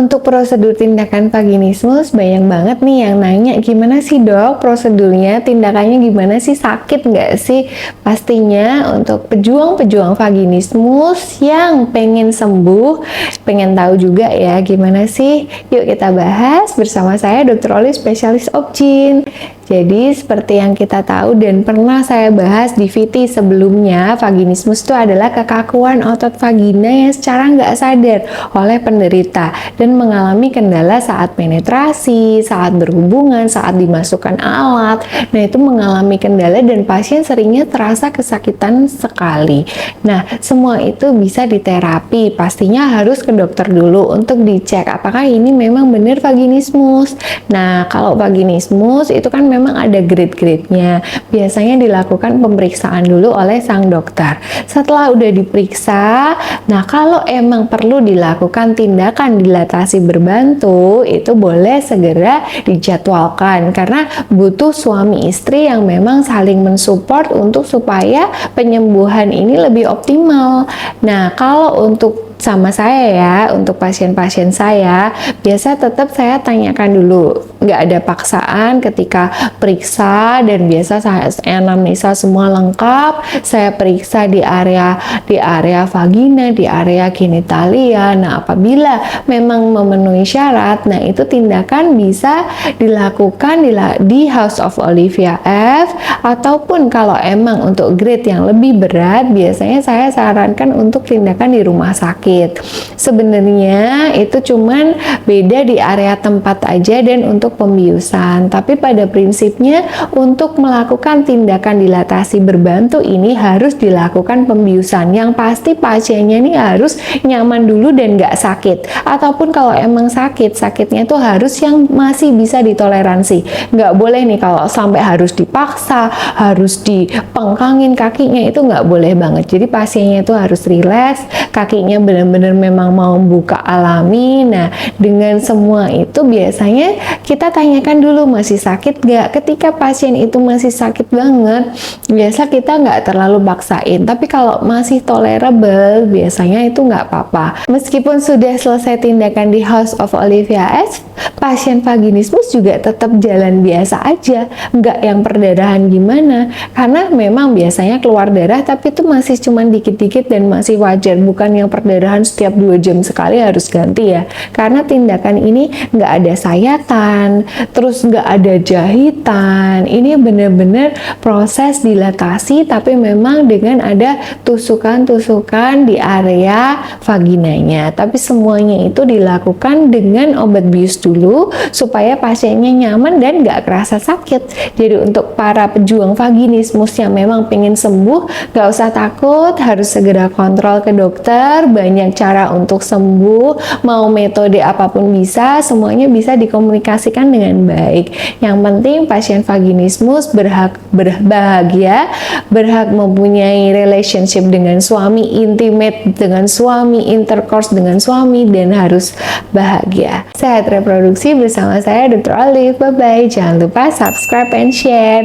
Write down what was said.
Untuk prosedur tindakan vaginismus, banyak banget nih yang nanya, gimana sih dok prosedurnya, tindakannya gimana sih, sakit nggak sih? Pastinya untuk pejuang-pejuang vaginismus yang pengen sembuh, pengen tahu juga ya gimana sih, yuk kita bahas bersama saya Dr. Oli, spesialis OB/GYN. Jadi seperti yang kita tahu dan pernah saya bahas di VT sebelumnya, vaginismus itu adalah kekakuan otot vagina yang secara nggak sadar oleh penderita dan mengalami kendala saat penetrasi, saat berhubungan, saat dimasukkan alat. Nah, itu mengalami kendala dan pasien seringnya terasa kesakitan sekali. Nah, semua itu bisa diterapi. Pastinya harus ke dokter dulu untuk dicek apakah ini memang benar vaginismus. Nah, kalau vaginismus itu kan memang ada grade-grade-nya. Biasanya dilakukan pemeriksaan dulu oleh sang dokter. Setelah udah diperiksa, nah kalau emang perlu dilakukan tindakan dilatasi berbantu, itu boleh segera dijadwalkan karena butuh suami istri yang memang saling mensupport untuk supaya penyembuhan ini lebih optimal. Nah, kalau untuk sama saya ya, untuk pasien-pasien saya, biasa tetap saya tanyakan dulu, nggak ada paksaan ketika periksa, dan biasa saya anamnesa semua lengkap, saya periksa di area vagina, di area genitalia. Nah, apabila memang memenuhi syarat, nah itu tindakan bisa dilakukan di House of Olivia F, ataupun kalau emang untuk grade yang lebih berat, biasanya saya sarankan untuk tindakan di rumah sakit. Sebenarnya itu cuman beda di area tempat aja dan untuk pembiusan, tapi pada prinsipnya untuk melakukan tindakan dilatasi berbantu ini harus dilakukan pembiusan. Yang pasti pasiennya ini harus nyaman dulu dan nggak sakit, ataupun kalau emang sakitnya itu harus yang masih bisa ditoleransi. Nggak boleh nih kalau sampai harus dipaksa, harus dipengkangin kakinya, itu nggak boleh banget. Jadi pasiennya itu harus rileks, kakinya benar-benar memang mau buka alami. Nah, dengan semua itu biasanya kita tanyakan dulu masih sakit nggak. Ketika pasien itu masih sakit banget, biasa kita nggak terlalu paksain, tapi kalau masih tolerable, biasanya itu nggak apa-apa. Meskipun sudah selesai tindakan di House of Olivia S, pasien vaginismus juga tetap jalan biasa aja, nggak yang perdarahan gimana, karena memang biasanya keluar darah tapi itu masih cuman dikit-dikit dan masih wajar, bukan yang perdarahan setiap 2 jam sekali harus ganti ya, karena tindakan ini nggak ada sayatan, terus nggak ada jahitan. Ini benar-benar proses dilatasi tapi memang dengan ada tusukan-tusukan di area vaginanya, tapi semuanya itu dilakukan dengan obat bius dulu supaya pasiennya nyaman dan nggak kerasa sakit. Jadi untuk para pejuang vaginismus yang memang pengen sembuh, nggak usah takut, harus segera kontrol ke dokter. Banyak cara untuk sembuh, mau metode apapun bisa, semuanya bisa dikomunikasikan dengan baik. Yang penting pasien vaginismus berbahagia, berhak mempunyai relationship dengan suami, intimate dengan suami, intercourse dengan suami, dan harus bahagia. Sehat reproduksi bersama saya Dr. Olive. Bye bye. Jangan lupa subscribe and share.